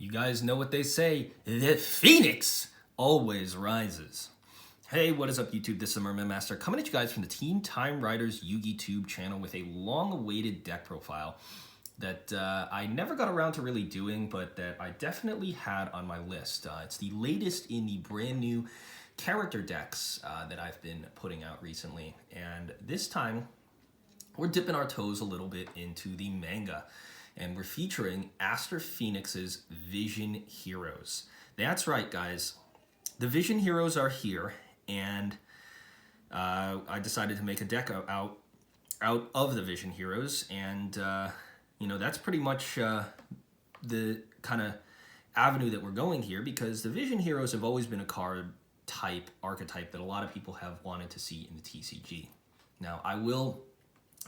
You guys know what they say, the phoenix always rises. Hey, what is up YouTube? This is Merman Master coming at you guys from the Teen Time Riders Yugioh channel with a long-awaited deck profile that I never got around to really doing, but that I definitely had on my list. It's the latest in the brand new character decks that I've been putting out recently. And this time, we're dipping our toes a little bit into the manga. And we're featuring Aster Phoenix's Vision Heroes. That's right, guys. The Vision Heroes are here, and I decided to make a deck out of the Vision Heroes, and you know, that's pretty much the kind of avenue that we're going here, because the Vision Heroes have always been a card type, archetype that a lot of people have wanted to see in the TCG. Now, I will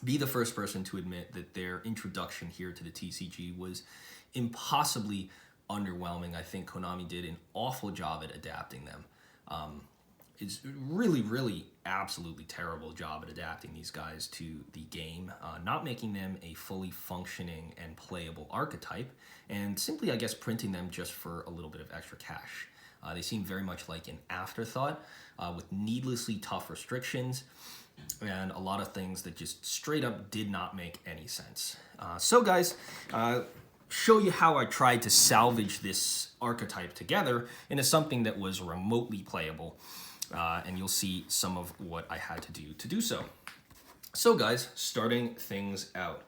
be the first person to admit that their introduction here to the TCG was impossibly underwhelming. I think Konami did an awful job at adapting them. It's really absolutely terrible job at adapting these guys to the game, not making them a fully functioning and playable archetype, and simply, I guess, printing them just for a little bit of extra cash. They seem very much like an afterthought with needlessly tough restrictions and a lot of things that just straight up did not make any sense. So guys, show you how I tried to salvage this archetype together into something that was remotely playable, and you'll see some of what I had to do so. So guys, starting things out,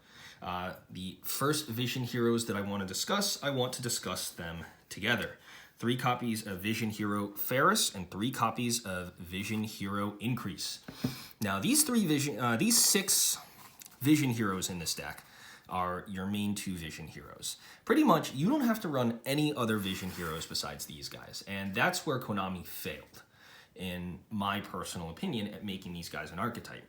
the first Vision Heroes that I want to discuss them together. 3 copies of Vision Hero Ferris and 3 copies of Vision Hero Increase. Now, these 6 Vision Heroes in this deck are your main 2 Vision Heroes. Pretty much, you don't have to run any other Vision Heroes besides these guys, and that's where Konami failed, in my personal opinion, at making these guys an archetype.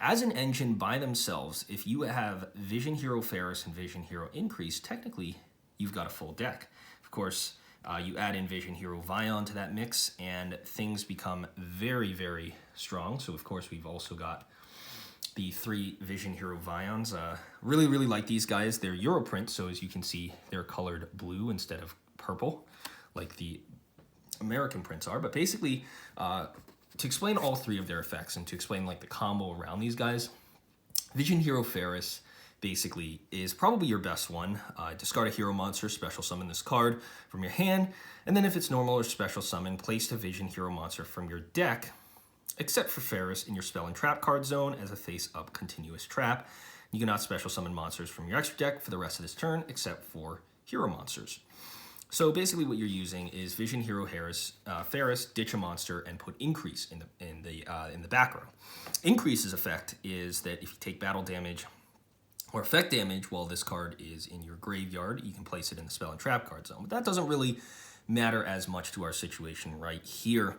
As an engine by themselves, if you have Vision Hero Ferris and Vision Hero Increase, technically, you've got a full deck. Of course, you add in Vision Hero Vion to that mix, and things become very strong. So, of course, we've also got the 3 Vision Hero Vions. Really like these guys. They're Europrint, so as you can see, they're colored blue instead of purple, like the American prints are. But basically, to explain all 3 of their effects and to explain like the combo around these guys, Vision Hero Ferris basically is probably your best one. Discard a hero monster, special summon this card from your hand, and then if it's normal or special summon, place a Vision Hero monster from your deck, except for Ferris, in your spell and trap card zone as a face-up continuous trap. You cannot special summon monsters from your extra deck for the rest of this turn, except for hero monsters. So basically what you're using is Vision Hero Ferris, ditch a monster, and put Increase in the back row. Increase's effect is that if you take battle damage or effect damage while this card is in your graveyard, you can place it in the spell and trap card zone. But that doesn't really matter as much to our situation right here,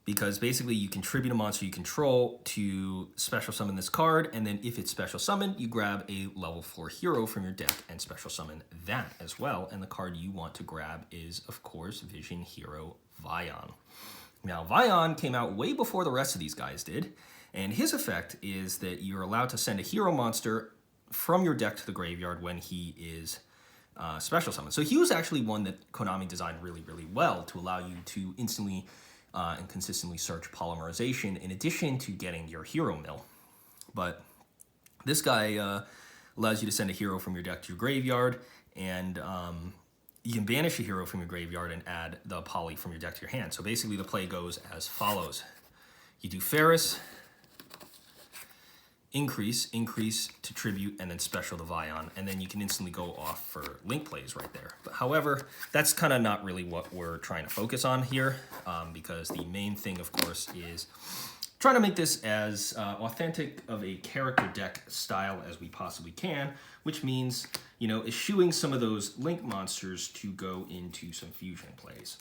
because basically you contribute a monster you control to special summon this card, and then if it's special summoned, you grab a level 4 hero from your deck and special summon that as well. And the card you want to grab is, of course, Vision Hero Vion. Now, Vion came out way before the rest of these guys did, and his effect is that you're allowed to send a hero monster from your deck to the graveyard when he is special summoned. So he was actually one that Konami designed really well to allow you to instantly and consistently search polymerization in addition to getting your hero mill. But this guy allows you to send a hero from your deck to your graveyard, and you can banish a hero from your graveyard and add the poly from your deck to your hand. So basically the play goes as follows. You do Ferris, Increase to tribute, and then special the Vion, and then you can instantly go off for link plays right there. But however, that's kind of not really what we're trying to focus on here, because the main thing, of course, is trying to make this as authentic of a character deck style as we possibly can, which means, you know, eschewing some of those link monsters to go into some fusion plays.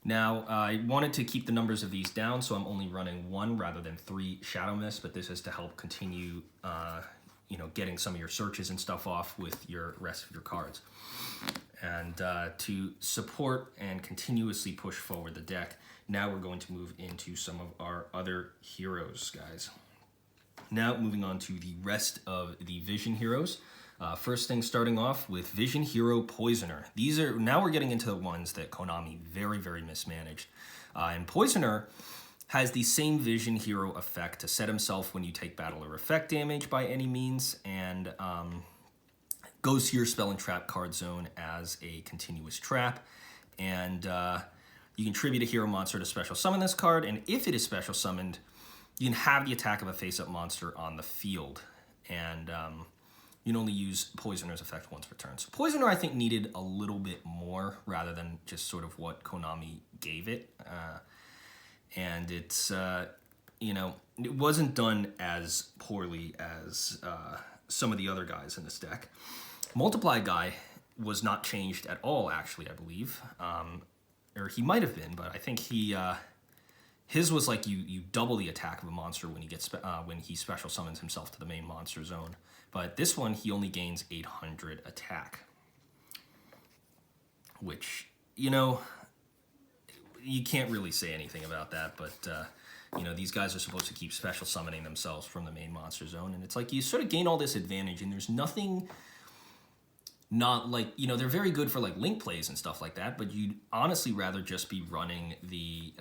Now, I wanted to keep the numbers of these down, so I'm only running 1 rather than 3 Shadow Mist, but this is to help continue, you know, getting some of your searches and stuff off with your rest of your cards. And to support and continuously push forward the deck, now we're going to move into some of our other heroes, guys. Now, moving on to the rest of the Vision Heroes. First thing starting off with Vision Hero Poisoner. Now we're getting into the ones that Konami very, very mismanaged. And Poisoner has the same Vision Hero effect to set himself when you take battle or effect damage by any means, and goes to your spell and trap card zone as a continuous trap. And you can tribute a hero monster to special summon this card, and if it is special summoned, you can have the attack of a face-up monster on the field. And you can only use Poisoner's effect once per turn. So Poisoner, I think, needed a little bit more rather than just sort of what Konami gave it. And it's, it wasn't done as poorly as some of the other guys in this deck. Multiply Guy was not changed at all, actually, I believe. Or he might have been, but I think his was like you double the attack of a monster when he special summons himself to the main monster zone. But this one, he only gains 800 attack. Which, you can't really say anything about that, but, these guys are supposed to keep special summoning themselves from the main monster zone, and it's like you sort of gain all this advantage, and there's nothing not like, they're very good for like link plays and stuff like that, but you'd honestly rather just be running the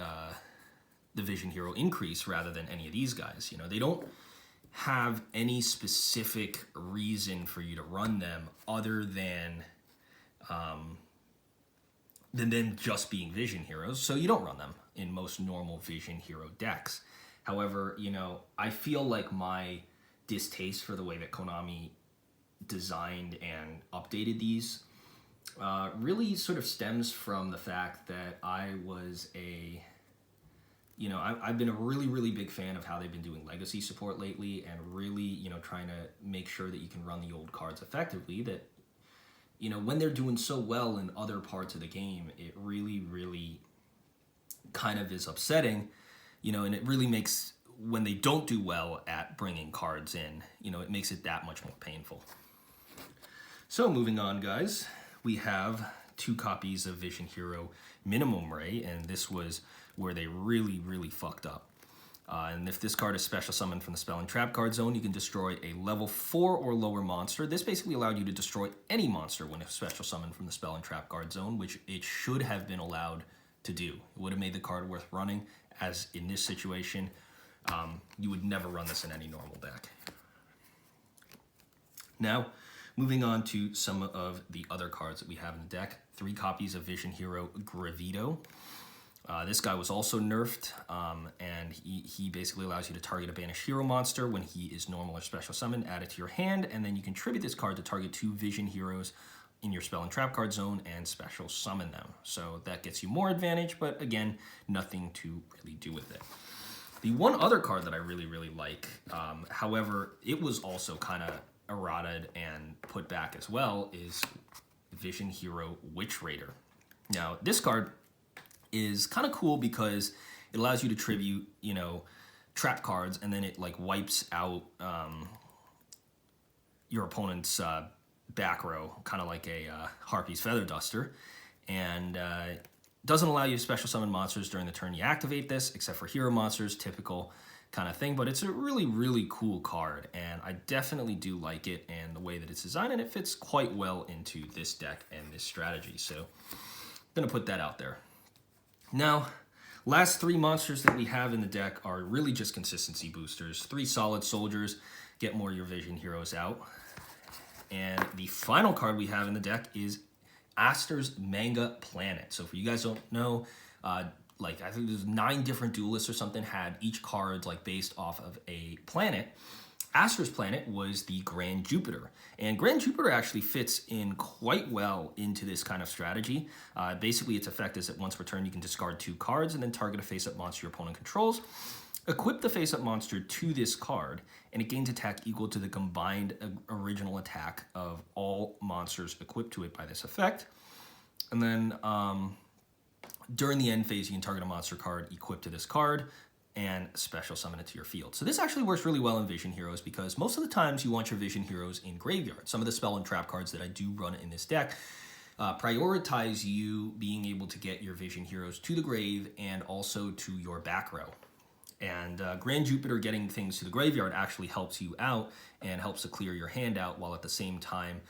Vision Hero Increase rather than any of these guys. They don't have any specific reason for you to run them other than them just being Vision Heroes, so you don't run them in most normal Vision Hero decks. However, I feel like my distaste for the way that Konami designed and updated these really sort of stems from the fact that I was I've been a really, really big fan of how they've been doing legacy support lately, and really, trying to make sure that you can run the old cards effectively, that, when they're doing so well in other parts of the game, it really, really kind of is upsetting, and it really makes, when they don't do well at bringing cards in, it makes it that much more painful. So moving on, guys, we have 2 copies of Vision Hero Minimum Ray, and this was where they really, really fucked up. And if this card is special summoned from the spell and trap card zone, you can destroy a level 4 or lower monster. This basically allowed you to destroy any monster when it's special summoned from the spell and trap card zone, which it should have been allowed to do. It would have made the card worth running, as in this situation, you would never run this in any normal deck. Now, moving on to some of the other cards that we have in the deck. 3 copies of Vision Hero Gravito. This guy was also nerfed, and he basically allows you to target a banished hero monster when he is normal or special summoned, add it to your hand, and then you contribute this card to target 2 Vision Heroes in your spell and trap card zone and special summon them. So that gets you more advantage, but again, nothing to really do with it. The one other card that I really, really like, however, it was also kind of errated and put back as well, is Vision Hero Witch Raider. Now, this card is kind of cool because it allows you to tribute, trap cards, and then it like wipes out your opponent's back row, kind of like a Harpy's Feather Duster, and doesn't allow you to special summon monsters during the turn you activate this, except for hero monsters, typical kind of thing, but it's a really, really cool card, and I definitely do like it and the way that it's designed, and it fits quite well into this deck and this strategy, so I'm going to put that out there. Now, last 3 monsters that we have in the deck are really just consistency boosters. 3 solid soldiers, get more of your Vision Heroes out. And the final card we have in the deck is Aster's Manga Planet. So for you guys who don't know, I think there's 9 different duelists or something had each card based off of a planet. Aster's planet was the Grand Jupiter, and Grand Jupiter actually fits in quite well into this kind of strategy. Basically, its effect is that once per turn, you can discard 2 cards and then target a face-up monster your opponent controls. Equip the face-up monster to this card, and it gains attack equal to the combined original attack of all monsters equipped to it by this effect. And then during the end phase, you can target a monster card equipped to this card and special summon it to your field. So this actually works really well in Vision Heroes because most of the times you want your Vision Heroes in graveyard. Some of the spell and trap cards that I do run in this deck prioritize you being able to get your Vision Heroes to the grave and also to your back row. And Grand Jupiter getting things to the graveyard actually helps you out and helps to clear your hand out, while at the same time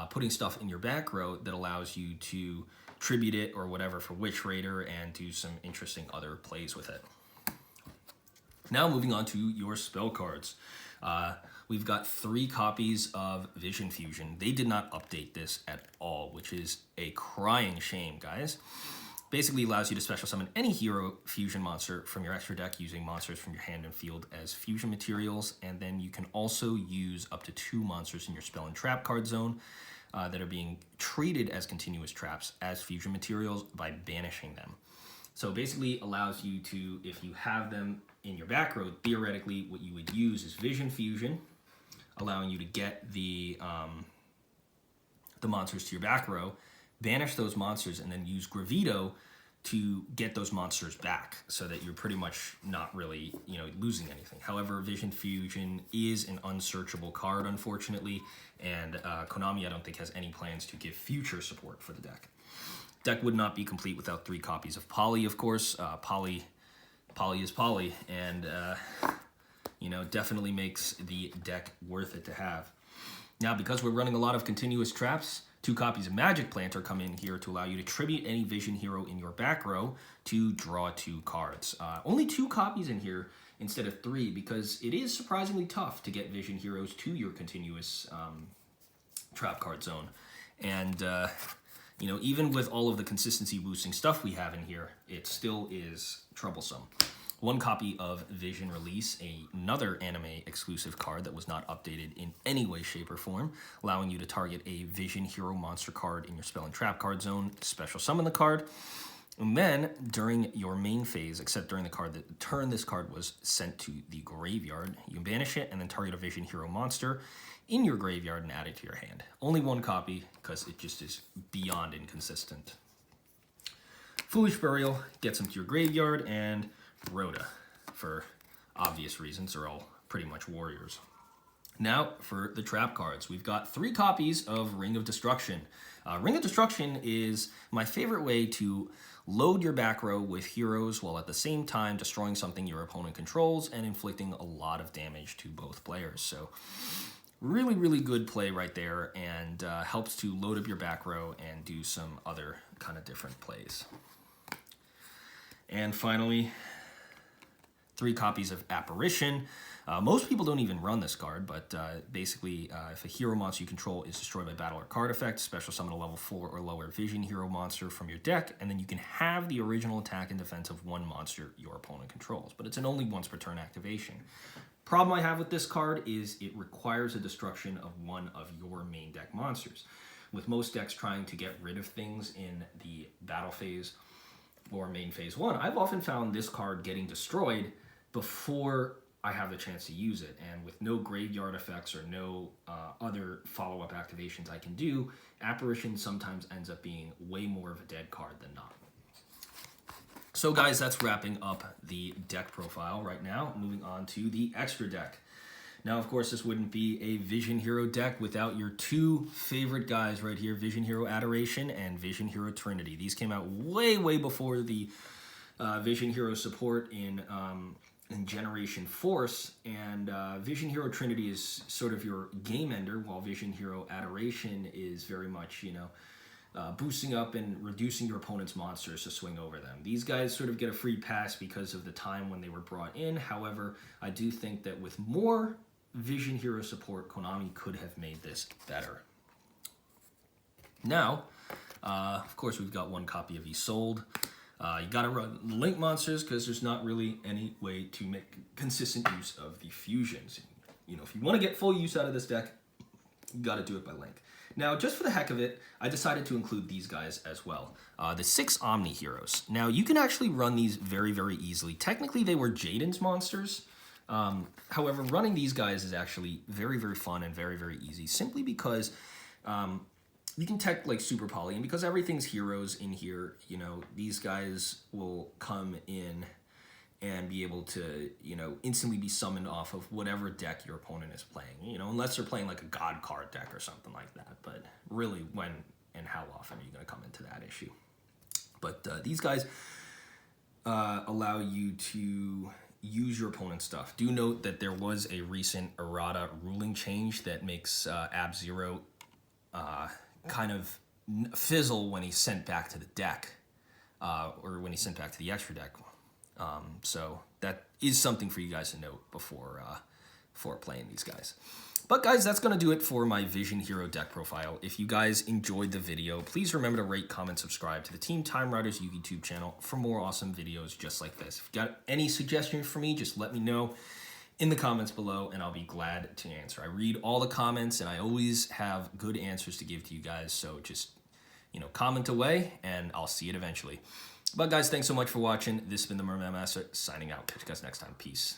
putting stuff in your back row that allows you to tribute it or whatever for Witch Raider and do some interesting other plays with it. Now moving on to your spell cards. We've got 3 copies of Vision Fusion. They did not update this at all, which is a crying shame, guys. Basically allows you to special summon any hero fusion monster from your extra deck using monsters from your hand and field as fusion materials, and then you can also use up to 2 monsters in your spell and trap card zone that are being treated as continuous traps as fusion materials by banishing them. So basically allows you to, if you have them in your back row, theoretically what you would use is Vision Fusion, allowing you to get the monsters to your back row, banish those monsters, and then use Gravito to get those monsters back so that you're pretty much not really, losing anything. However, Vision Fusion is an unsearchable card, unfortunately, and Konami, I don't think, has any plans to give future support for the deck. Deck would not be complete without 3 copies of Poly, of course. Poly is Poly, and definitely makes the deck worth it to have. Now, because we're running a lot of continuous traps, 2 copies of Magic Planter come in here to allow you to tribute any Vision hero in your back row to draw 2 cards. Only 2 copies in here instead of 3, because it is surprisingly tough to get Vision heroes to your continuous trap card zone. And even with all of the consistency boosting stuff we have in here, it still is troublesome. 1 copy of Vision Release, another anime exclusive card that was not updated in any way, shape, or form, allowing you to target a Vision hero monster card in your spell and trap card zone, special summon the card, and then during your main phase, except during the turn this card was sent to the graveyard, you can banish it and then target a Vision hero monster in your graveyard and add it to your hand. Only 1 copy, because it just is beyond inconsistent. Foolish Burial gets them to your graveyard, and Rhoda, for obvious reasons, are all pretty much warriors. Now, for the trap cards, we've got 3 copies of Ring of Destruction. Ring of Destruction is my favorite way to load your back row with heroes while at the same time destroying something your opponent controls and inflicting a lot of damage to both players. So really, really good play right there, and helps to load up your back row and do some other kind of different plays. And finally, 3 copies of Apparition. Most people don't even run this card, but basically, if a hero monster you control is destroyed by battle or card effect, special summon a level 4 or lower Vision hero monster from your deck, and then you can have the original attack and defense of 1 monster your opponent controls, but it's an only once per turn activation. Problem I have with this card is it requires a destruction of 1 of your main deck monsters. With most decks trying to get rid of things in the battle phase or main phase 1, I've often found this card getting destroyed before I have the chance to use it. And with no graveyard effects or no other follow-up activations I can do, Apparition sometimes ends up being way more of a dead card than not. So guys, that's wrapping up the deck profile right now. Moving on to the extra deck. Now, of course, this wouldn't be a Vision Hero deck without your 2 favorite guys right here, Vision Hero Adoration and Vision Hero Trinity. These came out way, way before the Vision Hero support in Generation Force, and Vision Hero Trinity is sort of your game ender, while Vision Hero Adoration is very much, boosting up and reducing your opponent's monsters to swing over them. These guys sort of get a free pass because of the time when they were brought in. However, I do think that with more Vision Hero support, Konami could have made this better. Now, of course, we've got 1 copy of Isolde. You gotta run Link monsters because there's not really any way to make consistent use of the fusions. If you want to get full use out of this deck, you gotta do it by Link. Now, just for the heck of it, I decided to include these guys as well. The 6 Omni Heroes. Now, you can actually run these very, very easily. Technically, they were Jaden's monsters. However, running these guys is actually very, very fun and very, very easy, simply because you can tech like Super Poly, and because everything's heroes in here, these guys will come in and be able to, instantly be summoned off of whatever deck your opponent is playing, unless they're playing like a God card deck or something like that. But really, when and how often are you going to come into that issue? But these guys allow you to use your opponent's stuff. Do note that there was a recent errata ruling change that makes Ab-Zero kind of fizzle when he's sent back to the deck, or when he's sent back to the extra deck. So that is something for you guys to note before playing these guys. But guys, that's going to do it for my Vision Hero deck profile. If you guys enjoyed the video, please remember to rate, comment, subscribe to the Team Time Riders YouTube channel for more awesome videos just like this. If you got any suggestions for me, just let me know in the comments below, and I'll be glad to answer. I read all the comments, and I always have good answers to give to you guys, so just, comment away, and I'll see it eventually. But guys, thanks so much for watching. This has been the Merman Master, signing out. Catch you guys next time. Peace.